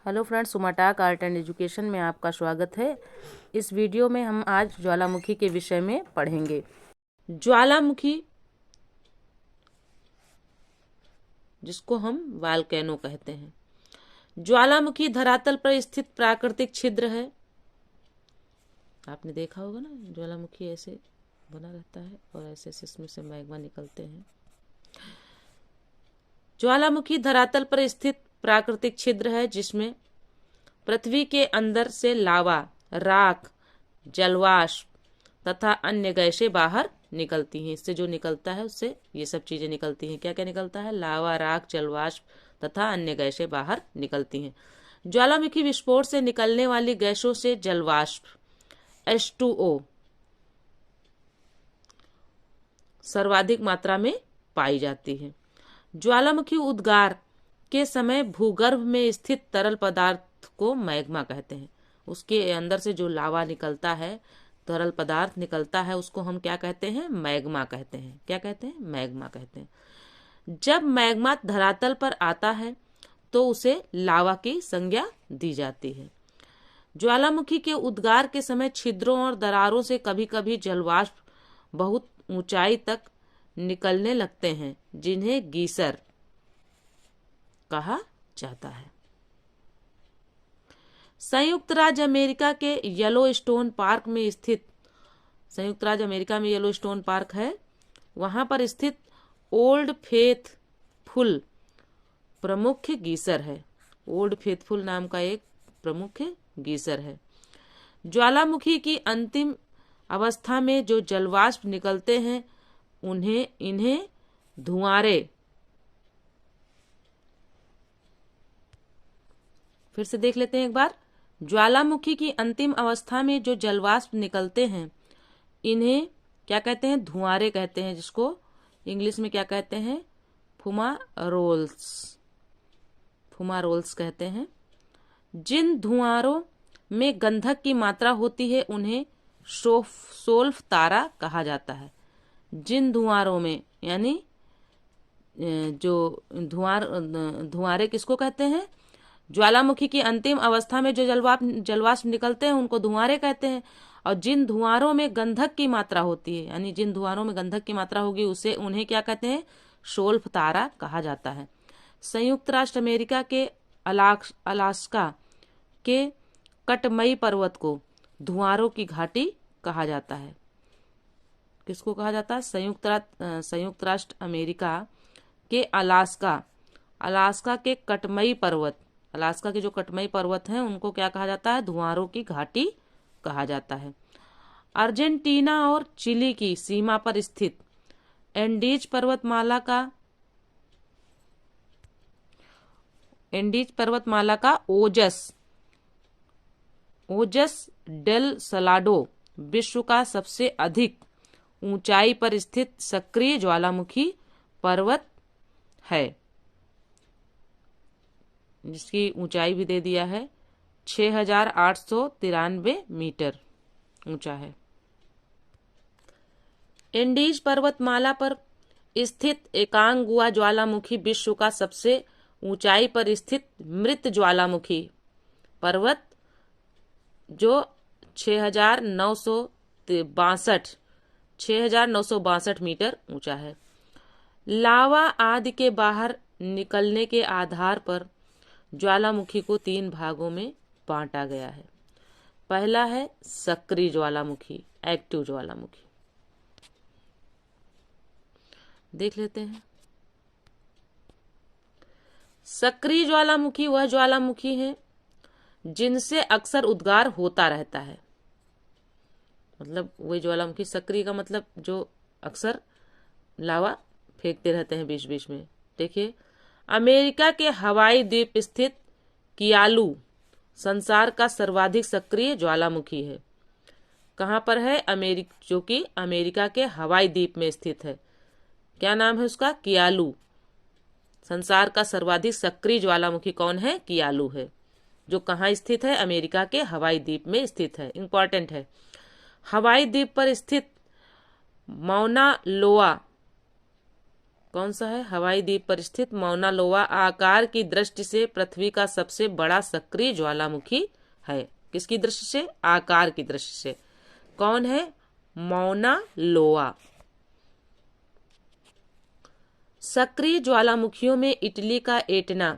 Hello friends, Sumatak art and education में आपका स्वागत है। इस वीडियो में हम आज ज्वालामुखी के विषय में पढ़ेंगे। ज्वालामुखी, जिसको हम वॉल्केनो कहते हैं। ज्वालामुखी धरातल पर स्थित प्राकृतिक छिद्र है। आपने देखा होगा ना, ज्वालामुखी ऐसे बना रहता है और ऐसे ऐसे इसमें से मैग्मा निकलते हैं। ज्वालामुखी धरातल पर स्थित प्राकृतिक छिद्र है जिसमें पृथ्वी के अंदर से लावा, राख, जलवाष्प तथा अन्य गैसें बाहर निकलती हैं। इससे जो निकलता है उससे ये सब चीजें निकलती हैं। क्या क्या निकलता है? लावा, राख, जलवाष्प तथा अन्य गैसें बाहर निकलती हैं। ज्वालामुखी विस्फोट से निकलने वाली गैसों से जलवाष्प H2O सर्वाधिक मात्रा में पाई जाती है। ज्वालामुखी उद्गार के समय भूगर्भ में स्थित तरल पदार्थ को मैग्मा कहते हैं। उसके अंदर से जो लावा निकलता है, तरल पदार्थ निकलता है, उसको हम क्या कहते हैं? मैग्मा कहते हैं। क्या कहते हैं? मैग्मा कहते हैं। जब मैग्मा धरातल पर आता है तो उसे लावा की संज्ञा दी जाती है। ज्वालामुखी के उद्गार के समय छिद्रों और दरारों से कभी कभी जलवाष्प बहुत ऊंचाई तक निकलने लगते हैं, जिन्हें गीसर कहा जाता है। संयुक्त राज्य अमेरिका के येलोस्टोन पार्क में स्थित, संयुक्त राज्य अमेरिका में येलोस्टोन पार्क है, वहां पर स्थित ओल्ड फेथफुल प्रमुख गीसर है। ओल्ड फेथफुल नाम का एक प्रमुख गीसर है। ज्वालामुखी की अंतिम अवस्था में जो जलवाष्प निकलते हैं इन्हें धुआंरे, फिर से देख लेते हैं एक बार। ज्वालामुखी की अंतिम अवस्था में जो जलवाष्प निकलते हैं इन्हें क्या कहते हैं? धुआंरे कहते हैं, जिसको इंग्लिश में क्या कहते हैं? फुमारोल्स। फुमारोल्स कहते हैं। जिन धुआंरों में गंधक की मात्रा होती है उन्हें सोल्फ तारा कहा जाता है। जिन धुआंरों में, यानी जो धुआंरे किसको कहते हैं? ज्वालामुखी की अंतिम अवस्था में जो जलवाष्प निकलते हैं उनको धुआंरे कहते हैं। और जिन धुआंरों में गंधक की मात्रा होती है, यानी जिन धुआंरों में गंधक की मात्रा होगी उन्हें क्या कहते हैं? सोल्फ तारा कहा जाता है। संयुक्त राष्ट्र अमेरिका के अलास्का के कटमई पर्वत को धुआंरों की घाटी कहा जाता है। किसको कहा जाता है? संयुक्त राष्ट्र अमेरिका के अलास्का के कटमई पर्वत, अलास्का के जो कटमई पर्वत हैं उनको क्या कहा जाता है? धुआंरों की घाटी कहा जाता है। अर्जेंटीना और चिली की सीमा पर स्थित एंडीज पर्वतमाला का ओजस डेल सलाडो विश्व का सबसे अधिक ऊंचाई पर स्थित सक्रिय ज्वालामुखी पर्वत है, जिसकी ऊंचाई भी दे दिया है, 6,893 मीटर ऊंचा है। एंडीज पर्वतमाला पर स्थित एकांगुआ ज्वालामुखी विश्व का सबसे ऊंचाई पर स्थित मृत ज्वालामुखी पर्वत, जो 6,962 मीटर ऊंचा है। लावा आदि के बाहर निकलने के आधार पर ज्वालामुखी को 3 भागों में बांटा गया है। पहला है सक्रिय ज्वालामुखी, एक्टिव ज्वालामुखी। देख लेते हैं। सक्रिय ज्वालामुखी वह ज्वालामुखी है जिनसे अक्सर उद्गार होता रहता है। मतलब वही ज्वालामुखी, सक्रिय का मतलब जो अक्सर लावा फेंकते रहते हैं बीच बीच में। देखिए, अमेरिका के हवाई द्वीप स्थित कियालू संसार का सर्वाधिक सक्रिय ज्वालामुखी है। कहाँ पर है? जो कि अमेरिका के हवाई द्वीप में स्थित है। क्या नाम है उसका? कियालू। संसार का सर्वाधिक सक्रिय ज्वालामुखी कौन है? कियालू है, जो कहाँ स्थित है? अमेरिका के हवाई द्वीप में स्थित है। इंपॉर्टेंट है। हवाई द्वीप पर स्थित मौना लोआ कौन सा है? हवाई द्वीप पर स्थित मौना लोआ आकार की दृष्टि से पृथ्वी का सबसे बड़ा सक्रिय ज्वालामुखी है। किसकी दृष्टि से? आकार की दृष्टि से। कौन है? मौना लोआ। सक्रिय ज्वालामुखियों में इटली का एटना,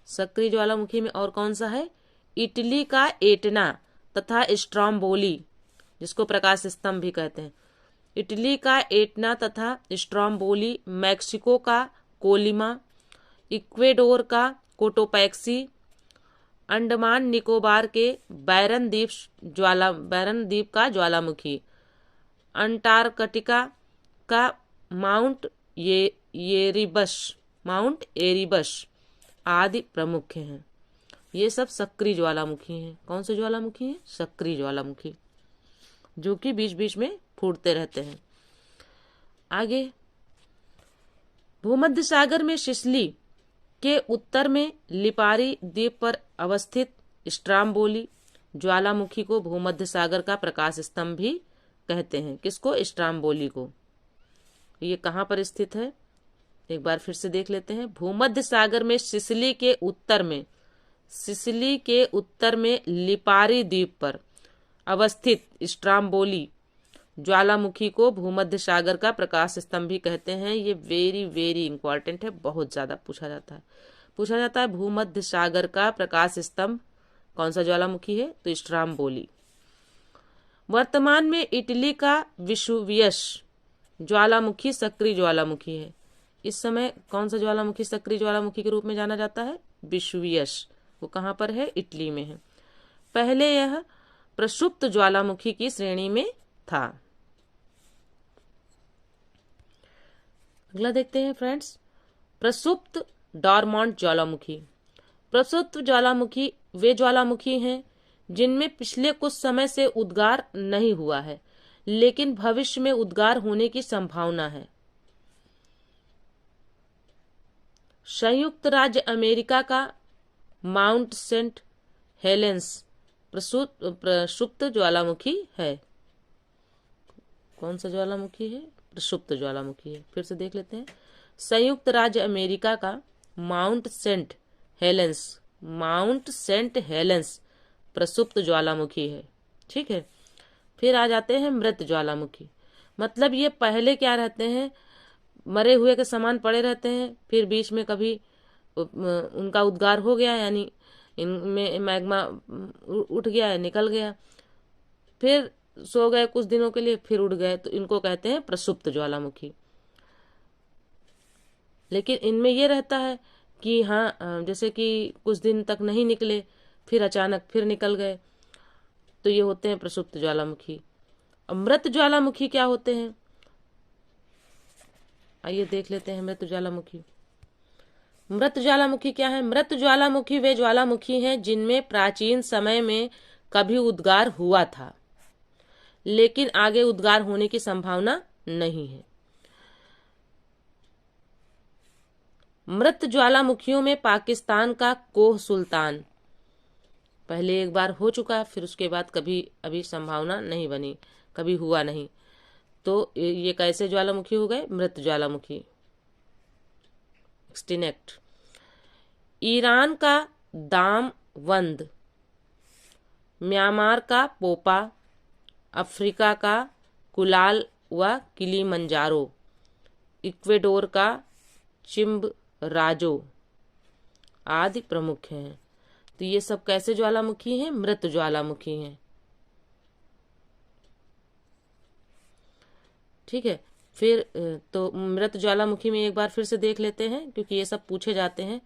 सक्रिय ज्वालामुखी में और कौन सा है? इटली का एटना तथा स्ट्रोम्बोली, जिसको प्रकाश स्तंभ भी कहते हैं। इटली का एटना तथा स्ट्रोम्बोली, मैक्सिको का कोलिमा, इक्वेडोर का कोटोपैक्सी, अंडमान निकोबार के बैरन द्वीप का ज्वालामुखी, अंटार्कटिका का माउंट एरिबस आदि प्रमुख हैं। ये सब सक्रिय ज्वालामुखी हैं। कौन से ज्वालामुखी हैं? सक्रिय ज्वालामुखी, जो कि बीच बीच में फूटते रहते हैं। आगे, भूमध्य सागर में सिसिली के उत्तर में लिपारी द्वीप पर अवस्थित स्ट्रोम्बोली ज्वालामुखी को भूमध्य सागर का प्रकाश स्तंभ भी कहते हैं। किसको? स्ट्रोम्बोली को। ये कहाँ पर स्थित है? एक बार फिर से देख लेते हैं। भूमध्य सागर में सिसिली के उत्तर में लिपारी द्वीप पर अवस्थित स्ट्रोम्बोली ज्वालामुखी को भूमध्य सागर का प्रकाश स्तंभ भी कहते हैं। ये वेरी वेरी इंपॉर्टेंट है, बहुत ज्यादा पूछा जाता है। भूमध्य सागर का प्रकाश स्तंभ कौन सा ज्वालामुखी है? तो स्ट्रोम्बोली। वर्तमान में इटली का विसुवियस ज्वालामुखी सक्रिय ज्वालामुखी है। इस समय कौन सा ज्वालामुखी सक्रिय ज्वालामुखी के रूप में जाना जाता है? विसुवियस। वो कहाँ पर है? इटली में है। पहले यह प्रसुप्त ज्वालामुखी की श्रेणी में था। अगला देखते हैं फ्रेंड्स, प्रसुप्त डॉर्मेंट ज्वालामुखी। प्रसुप्त ज्वालामुखी वे ज्वालामुखी हैं जिनमें पिछले कुछ समय से उद्गार नहीं हुआ है, लेकिन भविष्य में उद्गार होने की संभावना है। संयुक्त राज्य अमेरिका का माउंट सेंट हेलेंस प्रसुप्त ज्वालामुखी है। कौन सा ज्वालामुखी है? प्रसुप्त ज्वालामुखी है। फिर से देख लेते हैं। संयुक्त राज्य अमेरिका का माउंट सेंट हेलेंस प्रसुप्त ज्वालामुखी है। ठीक है। फिर आ जाते हैं मृत ज्वालामुखी। मतलब ये पहले क्या रहते हैं? मरे हुए के समान पड़े रहते हैं, फिर बीच में कभी उनका उद्गार हो गया, यानी इनमें मैग्मा उठ गया है, निकल गया, फिर सो गए कुछ दिनों के लिए, फिर उड़ गए, तो इनको कहते हैं प्रसुप्त ज्वालामुखी। लेकिन इनमें ये रहता है कि हाँ, जैसे कि कुछ दिन तक नहीं निकले, फिर अचानक फिर निकल गए, तो ये होते हैं प्रसुप्त ज्वालामुखी। मृत ज्वालामुखी क्या होते हैं? आइए देख लेते हैं मृत ज्वालामुखी। मृत ज्वालामुखी क्या है? मृत ज्वालामुखी वे ज्वालामुखी हैं जिनमें प्राचीन समय में कभी उद्गार हुआ था, लेकिन आगे उद्गार होने की संभावना नहीं है। मृत ज्वालामुखियों में पाकिस्तान का कोह सुल्तान पहले एक बार हो चुका, फिर उसके बाद कभी अभी संभावना नहीं बनी, कभी हुआ नहीं, तो ये कैसे ज्वालामुखी हो गए? मृत ज्वालामुखी, एक्सटिंक्ट। ईरान का दामवंद, म्यांमार का पोपा, अफ्रीका का कुलाल व किलीमंजारो, इक्वेडोर का चिम्बराजो आदि प्रमुख हैं। तो ये सब कैसे ज्वालामुखी हैं? मृत ज्वालामुखी हैं। ठीक है। फिर तो मृत ज्वालामुखी में एक बार फिर से देख लेते हैं, क्योंकि ये सब पूछे जाते हैं।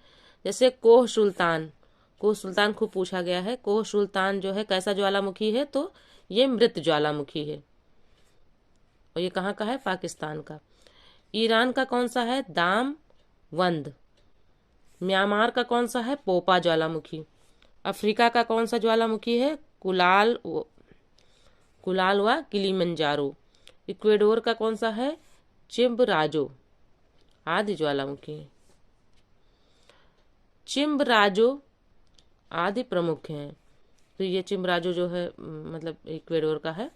जैसे कोह सुल्तान खूब पूछा गया है। कोह सुल्तान जो है कैसा ज्वालामुखी है? तो ये मृत ज्वालामुखी है, और ये कहाँ का है? पाकिस्तान का। ईरान का कौन सा है? दामवंद। म्यांमार का कौन सा है? पोपा ज्वालामुखी। अफ्रीका का कौन सा ज्वालामुखी है? कुलाल व किलीमंजारो। इक्वेडोर का कौन सा है? चिम्बराजो आदि ज्वालामुखी। चिम्बराजो आदि प्रमुख हैं। तो ये चिम्बराजो जो है मतलब इक्वेडोर का है।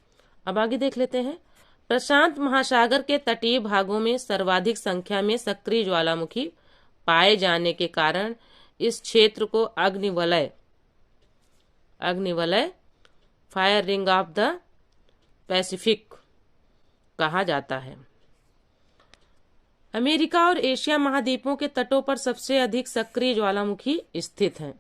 अब आगे देख लेते हैं। प्रशांत महासागर के तटीय भागों में सर्वाधिक संख्या में सक्रिय ज्वालामुखी पाए जाने के कारण इस क्षेत्र को अग्निवलय fire ring of the Pacific कहा जाता है। अमेरिका और एशिया महाद्वीपों के तटों पर सबसे अधिक सक्रिय ज्वालामुखी स्थित हैं।